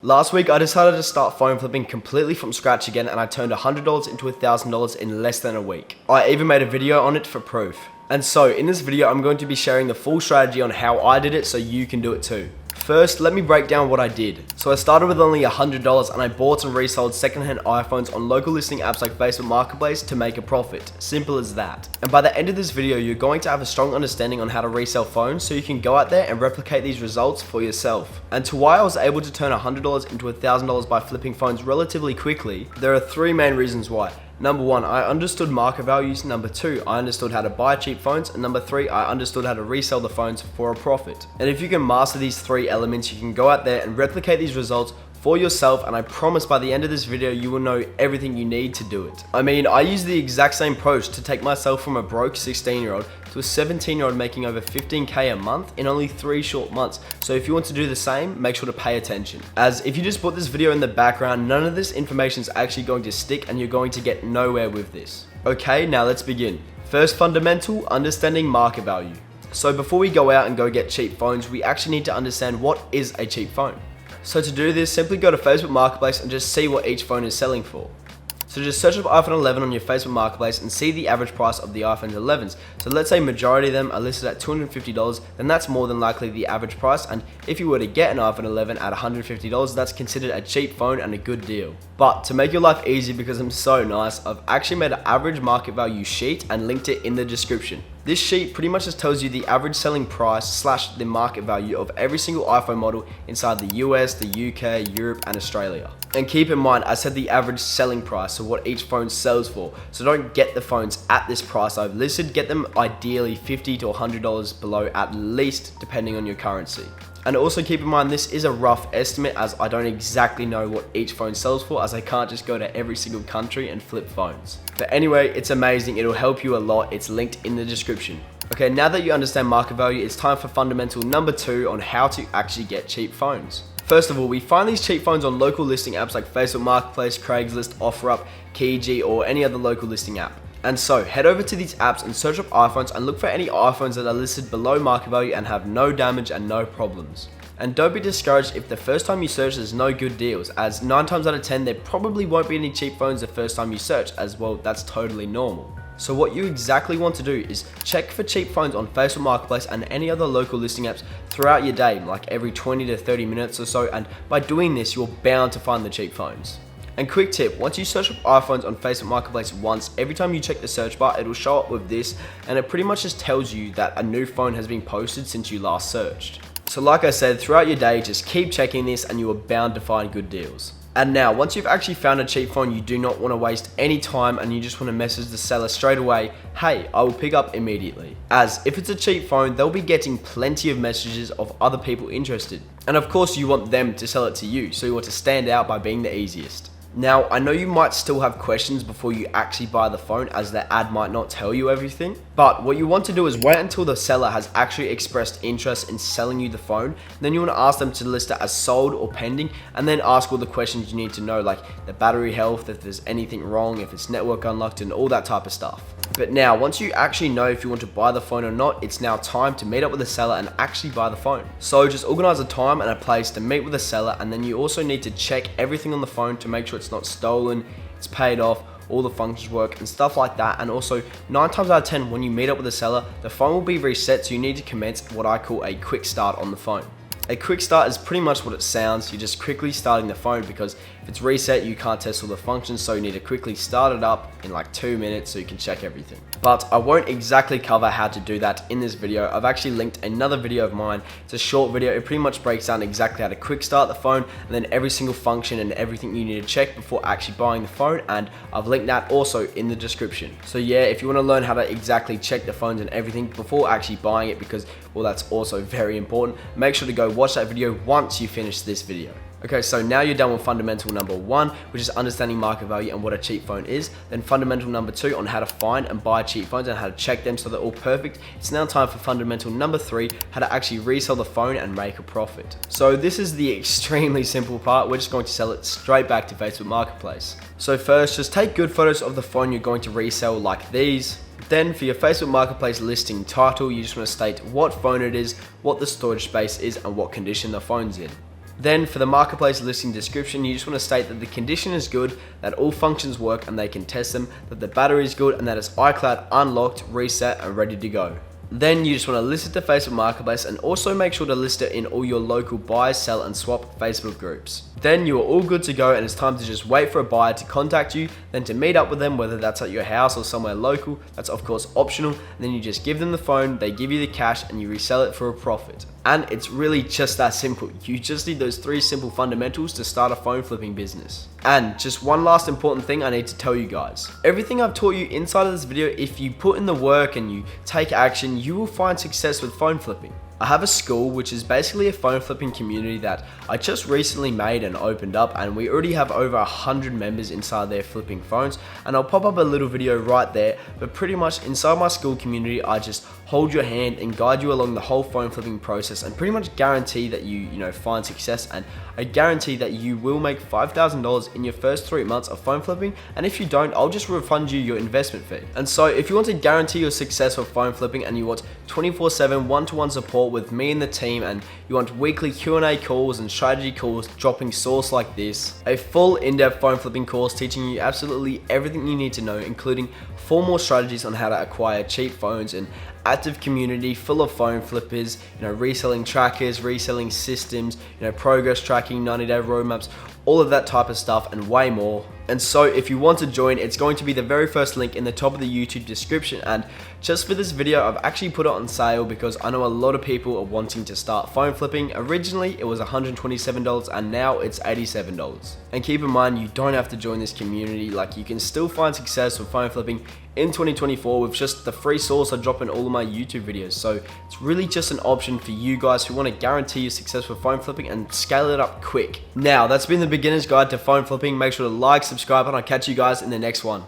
Last week, I decided to start phone flipping completely from scratch again, and I turned $100 into $1,000 in less than a week. I even made a video on it for proof. And so, in this video, I'm going to be sharing the full strategy on how I did it so you can do it too. First, let me break down what I did. So I started with only $100 and I bought and resold secondhand iPhones on local listing apps like Facebook Marketplace to make a profit. Simple as that. And by the end of this video, you're going to have a strong understanding on how to resell phones so you can go out there and replicate these results for yourself. And to why I was able to turn $100 into $1,000 by flipping phones relatively quickly, there are three main reasons why. Number one, I understood market values. Number two, I understood how to buy cheap phones. And number three, I understood how to resell the phones for a profit. And if you can master these three elements, you can go out there and replicate these results for yourself, and I promise by the end of this video you will know everything you need to do it. I mean, I used the exact same approach to take myself from a broke 16-year-old to a 17-year-old making over 15k a month in only 3 short months. So if you want to do the same, make sure to pay attention. As if you just put this video in the background, none of this information is actually going to stick and you're going to get nowhere with this. Okay, now let's begin. First fundamental, understanding market value. So before we go out and go get cheap phones, we actually need to understand what is a cheap phone. So to do this, simply go to Facebook Marketplace and just see what each phone is selling for. So just search up iPhone 11 on your Facebook Marketplace and see the average price of the iPhone 11s. So let's say majority of them are listed at $250, then that's more than likely the average price, and if you were to get an iPhone 11 at $150, that's considered a cheap phone and a good deal. But to make your life easy, because I'm so nice, I've actually made an average market value sheet and linked it in the description. This sheet pretty much just tells you the average selling price / the market value of every single iPhone model inside the US, the UK, Europe, and Australia. And keep in mind, I said the average selling price, so what each phone sells for. So don't get the phones at this price I've listed, get them ideally $50 to $100 below at least, depending on your currency. And also keep in mind, this is a rough estimate as I don't exactly know what each phone sells for, as I can't just go to every single country and flip phones. But anyway, it's amazing, it'll help you a lot, it's linked in the description. Okay, now that you understand market value, it's time for fundamental number 2 on how to actually get cheap phones. First of all, we find these cheap phones on local listing apps like Facebook Marketplace, Craigslist, OfferUp, Kijiji, or any other local listing app. And so, head over to these apps and search up iPhones and look for any iPhones that are listed below market value and have no damage and no problems. And don't be discouraged if the first time you search there's no good deals, as 9 times out of 10 there probably won't be any cheap phones the first time you search, as well that's totally normal. So what you exactly want to do is check for cheap phones on Facebook Marketplace and any other local listing apps throughout your day, like every 20 to 30 minutes or so, and by doing this you're bound to find the cheap phones. And quick tip, once you search up iPhones on Facebook Marketplace once, every time you check the search bar, it'll show up with this, and it pretty much just tells you that a new phone has been posted since you last searched. So like I said, throughout your day, just keep checking this and you are bound to find good deals. And now, once you've actually found a cheap phone, you do not want to waste any time and you just want to message the seller straight away, hey, I will pick up immediately. As if it's a cheap phone, they'll be getting plenty of messages of other people interested. And of course you want them to sell it to you, so you want to stand out by being the easiest. Now, I know you might still have questions before you actually buy the phone, as the ad might not tell you everything, but what you want to do is wait until the seller has actually expressed interest in selling you the phone. Then you want to ask them to list it as sold or pending, and then ask all the questions you need to know, like the battery health, if there's anything wrong, if it's network unlocked, and all that type of stuff. But now, once you actually know if you want to buy the phone or not, it's now time to meet up with the seller and actually buy the phone. So just organize a time and a place to meet with the seller, and then you also need to check everything on the phone to make sure it's not stolen, it's paid off, all the functions work and stuff like that. And also 9 times out of 10 when you meet up with the seller, the phone will be reset, so you need to commence what I call a quick start on the phone. A quick start is pretty much what it sounds. You're just quickly starting the phone, because if it's reset you can't test all the functions, so you need to quickly start it up in like 2 minutes so you can check everything. But I won't exactly cover how to do that in this video. I've actually linked another video of mine. It's a short video. It pretty much breaks down exactly how to quick start the phone and then every single function and everything you need to check before actually buying the phone, and I've linked that also in the description. So yeah, if you want to learn how to exactly check the phones and everything before actually buying it, because well that's also very important, make sure to go watch that video once you finish this video. Okay, so now you're done with fundamental number 1, which is understanding market value and what a cheap phone is. Then fundamental number 2 on how to find and buy cheap phones and how to check them so they're all perfect. It's now time for fundamental number 3, how to actually resell the phone and make a profit. So this is the extremely simple part. We're just going to sell it straight back to Facebook Marketplace. So first, just take good photos of the phone you're going to resell, like these. Then for your Facebook Marketplace listing title, you just want to state what phone it is, what the storage space is, and what condition the phone's in. Then for the marketplace listing description, you just want to state that the condition is good, that all functions work and they can test them, that the battery is good, and that it's iCloud unlocked, reset, and ready to go. Then you just want to list it to Facebook Marketplace and also make sure to list it in all your local buy, sell, and swap Facebook groups. Then you are all good to go, and it's time to just wait for a buyer to contact you, then to meet up with them, whether that's at your house or somewhere local. That's of course optional. And then you just give them the phone, they give you the cash, and you resell it for a profit. And it's really just that simple. You just need those 3 simple fundamentals to start a phone flipping business. And just one last important thing I need to tell you guys. Everything I've taught you inside of this video, if you put in the work and you take action, you will find success with phone flipping. I have a school which is basically a phone flipping community that I just recently made and opened up, and we already have over 100 members inside there flipping phones, and I'll pop up a little video right there. But pretty much inside my school community, I just hold your hand and guide you along the whole phone flipping process, and pretty much guarantee that you find success, and I guarantee that you will make $5,000 in your first 3 months of phone flipping, and if you don't, I'll just refund you your investment fee. And so if you want to guarantee your success with phone flipping and you want 24/7 one-to-one support with me and the team, and you want weekly Q&A calls and strategy calls dropping source like this, a full in-depth phone flipping course teaching you absolutely everything you need to know, including 4 more strategies on how to acquire cheap phones, and active community full of phone flippers, reselling trackers, reselling systems, progress tracking, 90-day roadmaps, all of that type of stuff and way more. And so if you want to join, it's going to be the very first link in the top of the YouTube description. And just for this video, I've actually put it on sale because I know a lot of people are wanting to start phone flipping. Originally it was $127 and now it's $87. And keep in mind, you don't have to join this community. Like, you can still find success with phone flipping in 2024 with just the free source I drop in all of my YouTube videos. So it's really just an option for you guys who want to guarantee your success with phone flipping and scale it up quick. Now, that's been the beginner's guide to phone flipping. Make sure to like, subscribe, and I'll catch you guys in the next one.